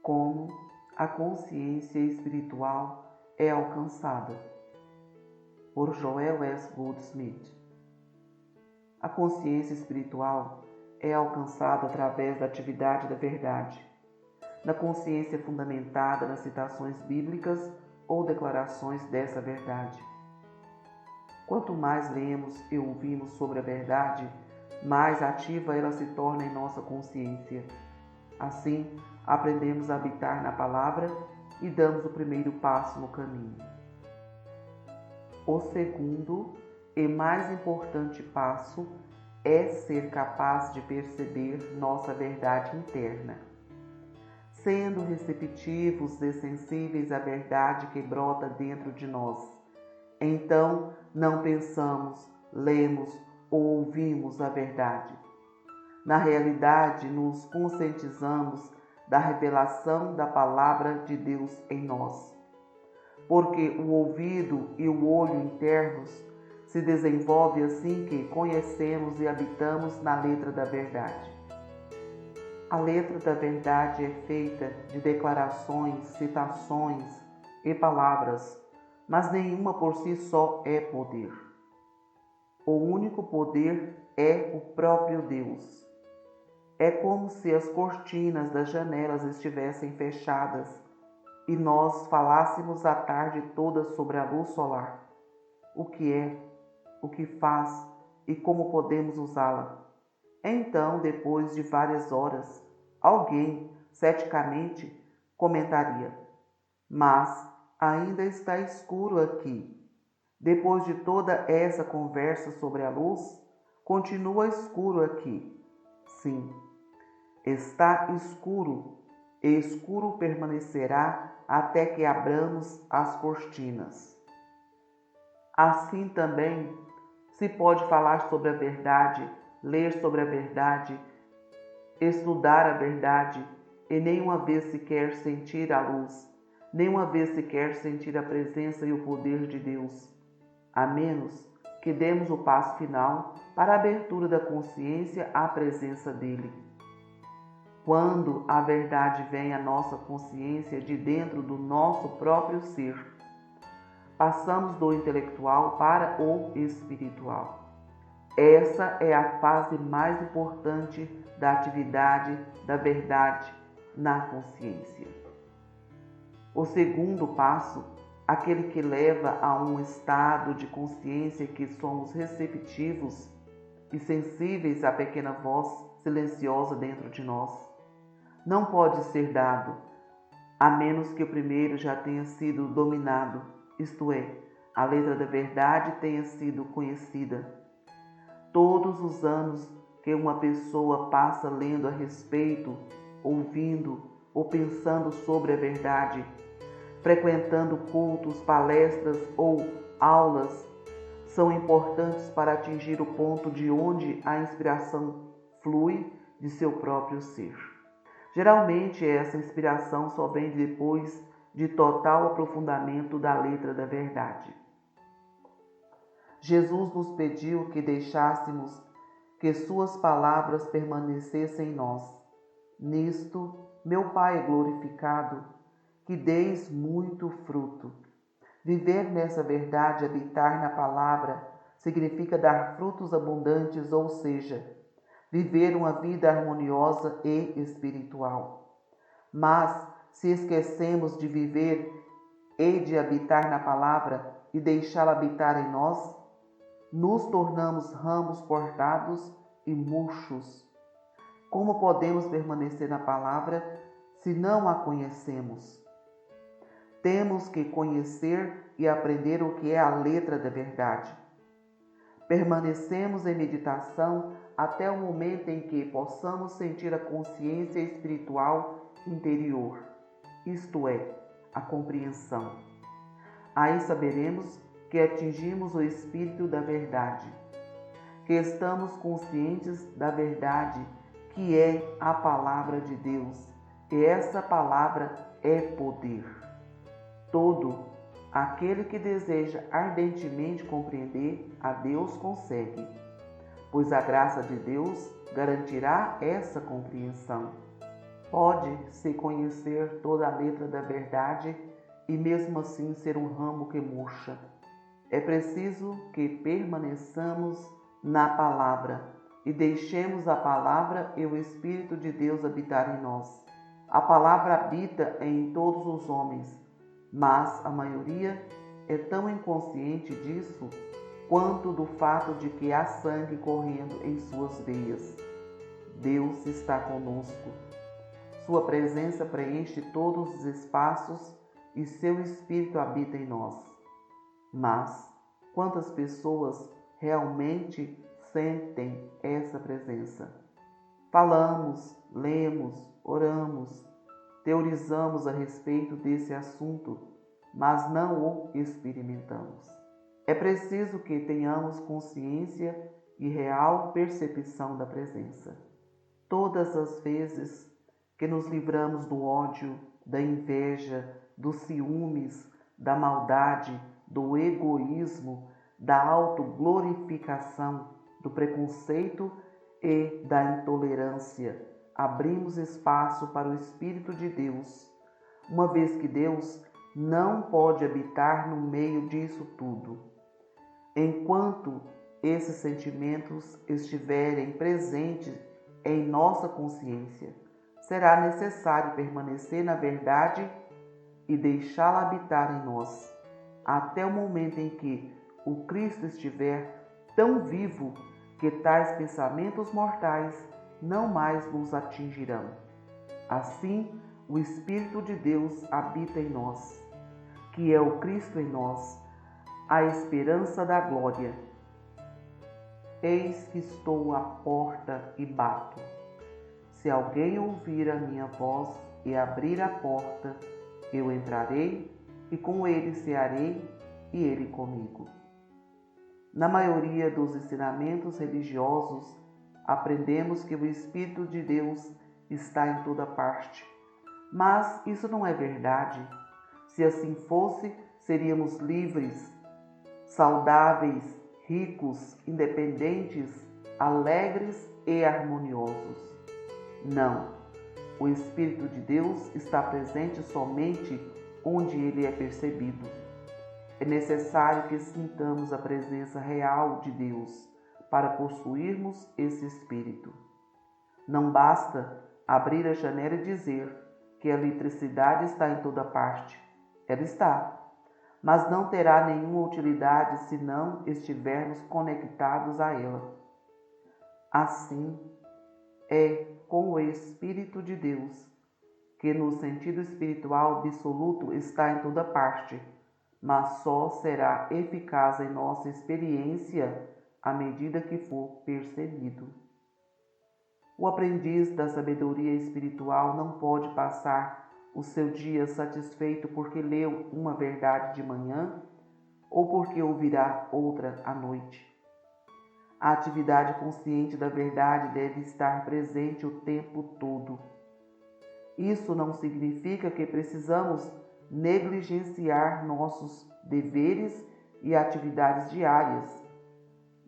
como a consciência espiritual é alcançada. Por Joel S. Goldsmith. A consciência espiritual é alcançada através da atividade da verdade, da consciência fundamentada nas citações bíblicas ou declarações dessa verdade. Quanto mais lemos e ouvimos sobre a verdade, mais ativa ela se torna em nossa consciência. Assim, aprendemos a habitar na palavra e damos o primeiro passo no caminho. O segundo e mais importante passo é ser capaz de perceber nossa verdade interna, sendo receptivos e sensíveis à verdade que brota dentro de nós. Então, não pensamos, lemos ou ouvimos a verdade. Na realidade, nos conscientizamos da revelação da palavra de Deus em nós, porque o ouvido e o olho internos se desenvolvem assim que conhecemos e habitamos na letra da verdade. A letra da verdade é feita de declarações, citações e palavras, mas nenhuma por si só é poder. O único poder é o próprio Deus. É como se as cortinas das janelas estivessem fechadas e nós falássemos a tarde toda sobre a luz solar. O que é, o que faz e como podemos usá-la. Então, depois de várias horas, alguém, ceticamente, comentaria: mas ainda está escuro aqui. Depois de toda essa conversa sobre a luz, continua escuro aqui. Sim, está escuro, e escuro permanecerá até que abramos as cortinas. Assim também se pode falar sobre a verdade, ler sobre a verdade, estudar a verdade e nenhuma vez sequer sentir a luz, nenhuma vez sequer sentir a presença e o poder de Deus, a menos que demos o passo final para a abertura da consciência à presença dele. Quando a verdade vem à nossa consciência de dentro do nosso próprio ser, passamos do intelectual para o espiritual. Essa é a fase mais importante da atividade da verdade na consciência. O segundo passo, aquele que leva a um estado de consciência que somos receptivos e sensíveis à pequena voz silenciosa dentro de nós, não pode ser dado, a menos que o primeiro já tenha sido dominado, isto é, a letra da verdade tenha sido conhecida. Todos os anos que uma pessoa passa lendo a respeito, ouvindo ou pensando sobre a verdade, frequentando cultos, palestras ou aulas, são importantes para atingir o ponto de onde a inspiração flui de seu próprio ser. Geralmente, essa inspiração só vem depois de total aprofundamento da letra da verdade. Jesus nos pediu que deixássemos que suas palavras permanecessem em nós. Nisto, meu Pai é glorificado, que deis muito fruto. Viver nessa verdade, habitar na palavra, significa dar frutos abundantes, ou seja, viver uma vida harmoniosa e espiritual. Mas, se esquecemos de viver e de habitar na palavra e deixá-la habitar em nós, nos tornamos ramos cortados e murchos. Como podemos permanecer na palavra se não a conhecemos? Temos que conhecer e aprender o que é a letra da verdade. Permanecemos em meditação até o momento em que possamos sentir a consciência espiritual interior, isto é, a compreensão. Aí saberemos que atingimos o espírito da verdade, que estamos conscientes da verdade, que é a palavra de Deus, e essa palavra é poder. Todo aquele que deseja ardentemente compreender a Deus consegue, pois a graça de Deus garantirá essa compreensão. Pode-se conhecer toda a letra da verdade e mesmo assim ser um ramo que murcha. É preciso que permaneçamos na palavra e deixemos a palavra e o Espírito de Deus habitar em nós. A palavra habita em todos os homens, mas a maioria é tão inconsciente disso quanto do fato de que há sangue correndo em suas veias. Deus está conosco. Sua presença preenche todos os espaços e seu Espírito habita em nós. Mas quantas pessoas realmente sentem essa presença? Falamos, lemos, oramos, teorizamos a respeito desse assunto, mas não o experimentamos. É preciso que tenhamos consciência e real percepção da presença. Todas as vezes que nos livramos do ódio, da inveja, dos ciúmes, da maldade, do egoísmo, da autoglorificação, do preconceito e da intolerância, abrimos espaço para o Espírito de Deus, uma vez que Deus não pode habitar no meio disso tudo. Enquanto esses sentimentos estiverem presentes em nossa consciência, será necessário permanecer na verdade e deixá-la habitar em nós, até o momento em que o Cristo estiver tão vivo que tais pensamentos mortais não mais nos atingirão. Assim, o Espírito de Deus habita em nós, que é o Cristo em nós, a esperança da glória. Eis que estou à porta e bato. Se alguém ouvir a minha voz e abrir a porta, eu entrarei e com ele cearei e ele comigo. Na maioria dos ensinamentos religiosos, aprendemos que o Espírito de Deus está em toda parte. Mas isso não é verdade. Se assim fosse, seríamos livres, saudáveis, ricos, independentes, alegres e harmoniosos. Não, o Espírito de Deus está presente somente onde ele é percebido. É necessário que sintamos a presença real de Deus para possuirmos esse Espírito. Não basta abrir a janela e dizer que a eletricidade está em toda parte. Ela está, mas não terá nenhuma utilidade se não estivermos conectados a ela. Assim é com o Espírito de Deus, que no sentido espiritual absoluto está em toda parte, mas só será eficaz em nossa experiência à medida que for percebido. O aprendiz da sabedoria espiritual não pode passar o seu dia satisfeito porque leu uma verdade de manhã ou porque ouvirá outra à noite. A atividade consciente da verdade deve estar presente o tempo todo. Isso não significa que precisamos negligenciar nossos deveres e atividades diárias,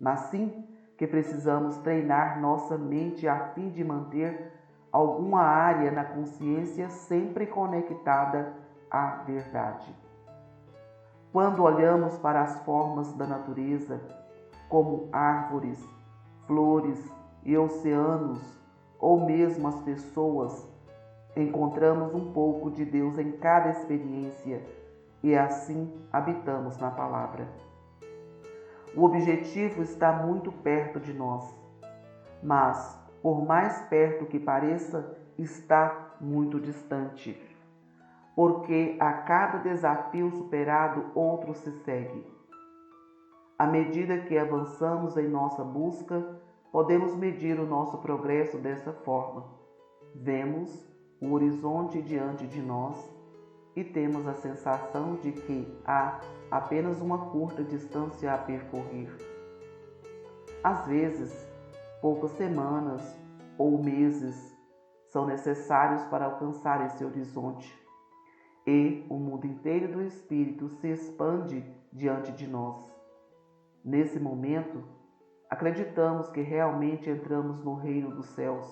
mas sim que precisamos treinar nossa mente a fim de manter alguma área na consciência sempre conectada à verdade. Quando olhamos para as formas da natureza, como árvores, flores e oceanos, ou mesmo as pessoas, encontramos um pouco de Deus em cada experiência e assim habitamos na palavra. O objetivo está muito perto de nós, mas, por mais perto que pareça, está muito distante, porque a cada desafio superado, outro se segue. À medida que avançamos em nossa busca, podemos medir o nosso progresso dessa forma. Vemos o horizonte diante de nós e temos a sensação de que há apenas uma curta distância a percorrer. Às vezes, poucas semanas ou meses são necessários para alcançar esse horizonte e o mundo inteiro do Espírito se expande diante de nós. Nesse momento, acreditamos que realmente entramos no reino dos céus.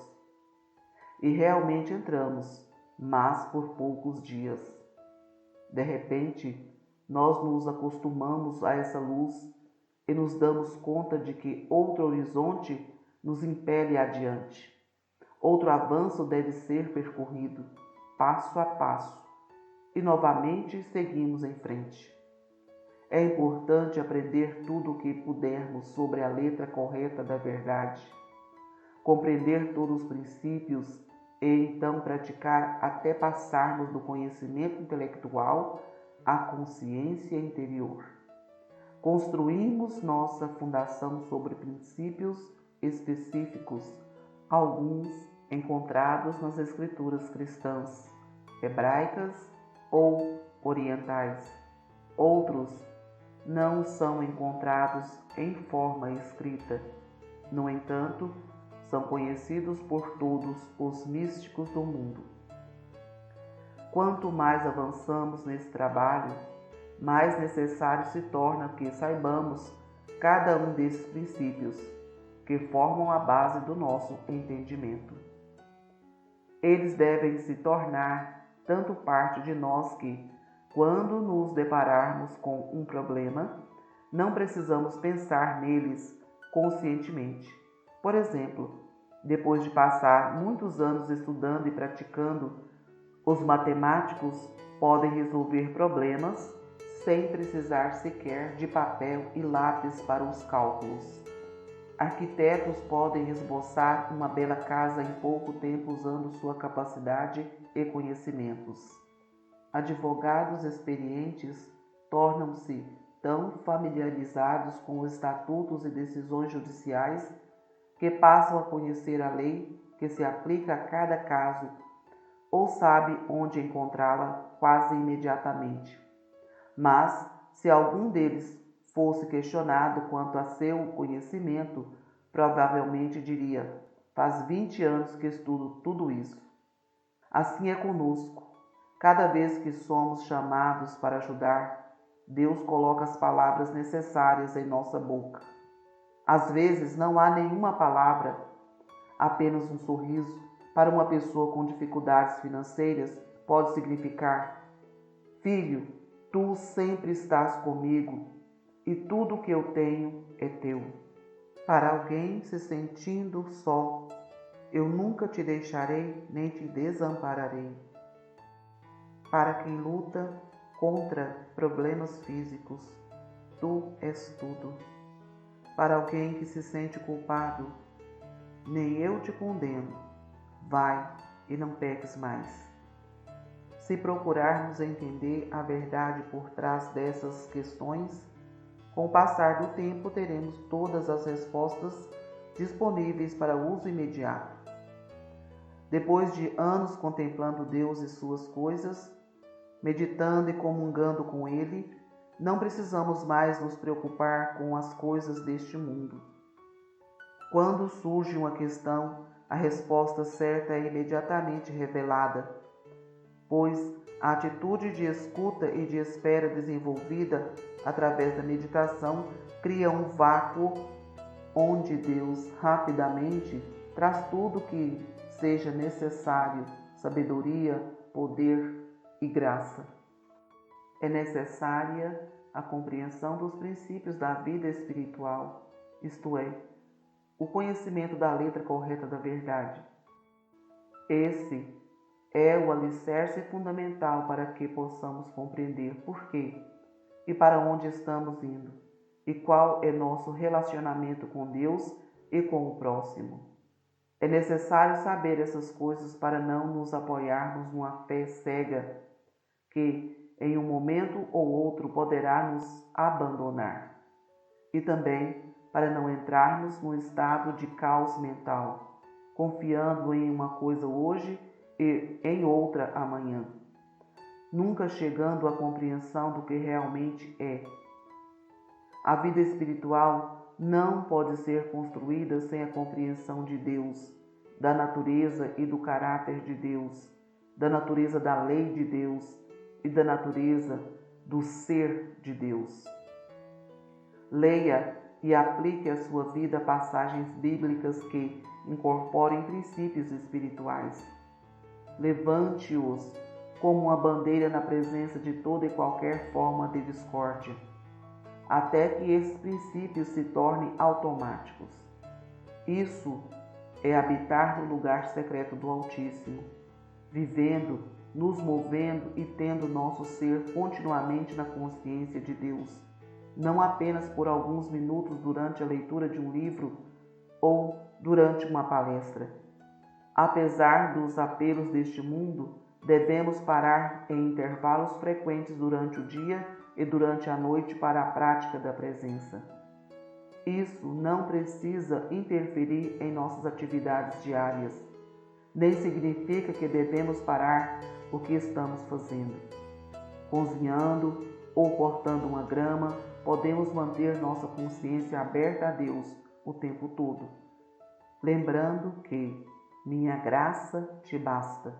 e realmente entramos, mas por poucos dias. De repente, nós nos acostumamos a essa luz e nos damos conta de que outro horizonte nos impele adiante. Outro avanço deve ser percorrido, passo a passo, e novamente seguimos em frente. É importante aprender tudo o que pudermos sobre a letra correta da verdade, compreender todos os princípios e então praticar até passarmos do conhecimento intelectual à consciência interior. Construímos nossa fundação sobre princípios específicos, alguns encontrados nas escrituras cristãs, hebraicas ou orientais. Outros não são encontrados em forma escrita. No entanto, são conhecidos por todos os místicos do mundo. Quanto mais avançamos nesse trabalho, mais necessário se torna que saibamos cada um desses princípios, que formam a base do nosso entendimento. Eles devem se tornar tanto parte de nós que, quando nos depararmos com um problema, não precisamos pensar neles conscientemente. Por exemplo, depois de passar muitos anos estudando e praticando, os matemáticos podem resolver problemas sem precisar sequer de papel e lápis para os cálculos. Arquitetos podem esboçar uma bela casa em pouco tempo usando sua capacidade e conhecimentos. Advogados experientes tornam-se tão familiarizados com os estatutos e decisões judiciais que passam a conhecer a lei que se aplica a cada caso ou sabe onde encontrá-la quase imediatamente. Mas, se algum deles fosse questionado quanto a seu conhecimento, provavelmente diria: faz 20 anos que estudo tudo isso. Assim é conosco. Cada vez que somos chamados para ajudar, Deus coloca as palavras necessárias em nossa boca. Às vezes não há nenhuma palavra, apenas um sorriso. Para uma pessoa com dificuldades financeiras, pode significar: filho, tu sempre estás comigo e tudo que eu tenho é teu. Para alguém se sentindo só, eu nunca te deixarei nem te desampararei. Para quem luta contra problemas físicos, tu és tudo. Para alguém que se sente culpado, nem eu te condeno, vai e não peques mais. Se procurarmos entender a verdade por trás dessas questões, com o passar do tempo teremos todas as respostas disponíveis para uso imediato. Depois de anos contemplando Deus e suas coisas, meditando e comungando com Ele, não precisamos mais nos preocupar com as coisas deste mundo. Quando surge uma questão, a resposta certa é imediatamente revelada, pois a atitude de escuta e de espera desenvolvida através da meditação cria um vácuo onde Deus rapidamente traz tudo que seja necessário: sabedoria, poder e graça. É necessária a compreensão dos princípios da vida espiritual, isto é, o conhecimento da letra correta da verdade. Esse é o alicerce fundamental para que possamos compreender por quê e para onde estamos indo, e qual é nosso relacionamento com Deus e com o próximo. É necessário saber essas coisas para não nos apoiarmos numa fé cega que, em um momento ou outro, poderá nos abandonar. E também para não entrarmos num estado de caos mental, confiando em uma coisa hoje e em outra amanhã, nunca chegando à compreensão do que realmente é. A vida espiritual não pode ser construída sem a compreensão de Deus, da natureza e do caráter de Deus, da natureza da lei de Deus e da natureza do ser de Deus. Leia e aplique à sua vida passagens bíblicas que incorporem princípios espirituais. Levante-os como uma bandeira na presença de toda e qualquer forma de discórdia, até que esses princípios se tornem automáticos. Isso é habitar no lugar secreto do Altíssimo, vivendo, nos movendo e tendo nosso ser continuamente na consciência de Deus, não apenas por alguns minutos durante a leitura de um livro ou durante uma palestra. Apesar dos apelos deste mundo, devemos parar em intervalos frequentes durante o dia e durante a noite para a prática da presença. Isso não precisa interferir em nossas atividades diárias, nem significa que devemos parar o que estamos fazendo. Cozinhando ou cortando uma grama, podemos manter nossa consciência aberta a Deus o tempo todo, lembrando que minha graça te basta.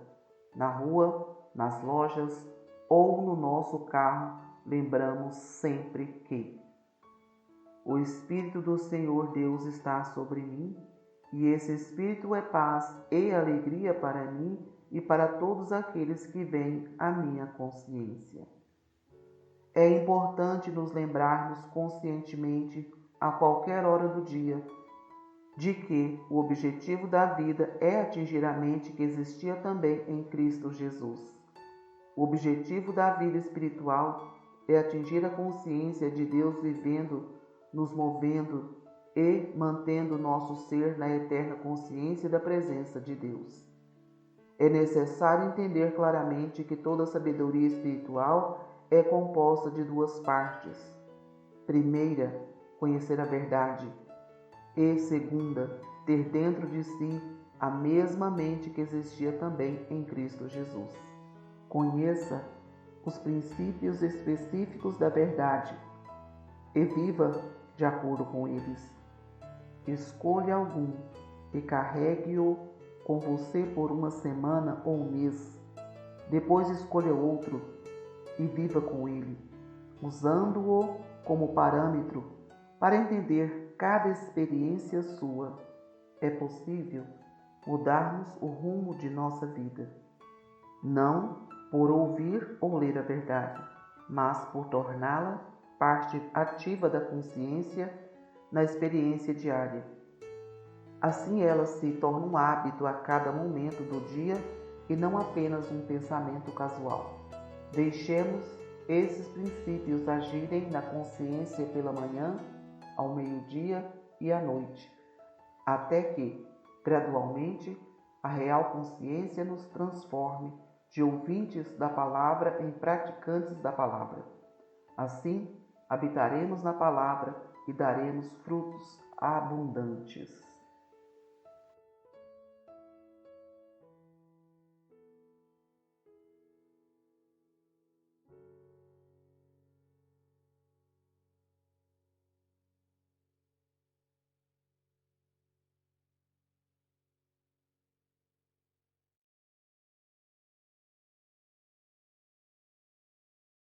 Na rua, nas lojas ou no nosso carro, lembramos sempre que o Espírito do Senhor Deus está sobre mim, e esse Espírito é paz e alegria para mim e para todos aqueles que vêm à minha consciência. É importante nos lembrarmos conscientemente, a qualquer hora do dia, de que o objetivo da vida é atingir a mente que existia também em Cristo Jesus. O objetivo da vida espiritual é atingir a consciência de Deus vivendo, nos movendo e mantendo nosso ser na eterna consciência da presença de Deus. É necessário entender claramente que toda sabedoria espiritual é composta de duas partes. Primeira, conhecer a verdade. E segunda, ter dentro de si a mesma mente que existia também em Cristo Jesus. Conheça os princípios específicos da verdade e viva de acordo com eles. Escolha algum e carregue-o com você por uma semana ou um mês. Depois escolha outro e viva com ele, usando-o como parâmetro para entender cada experiência sua. É possível mudarmos o rumo de nossa vida, não por ouvir ou ler a verdade, mas por torná-la parte ativa da consciência na experiência diária. Assim ela se torna um hábito a cada momento do dia e não apenas um pensamento casual. Deixemos esses princípios agirem na consciência pela manhã, ao meio-dia e à noite, até que, gradualmente, a real consciência nos transforme de ouvintes da palavra em praticantes da palavra. Assim, habitaremos na palavra e daremos frutos abundantes.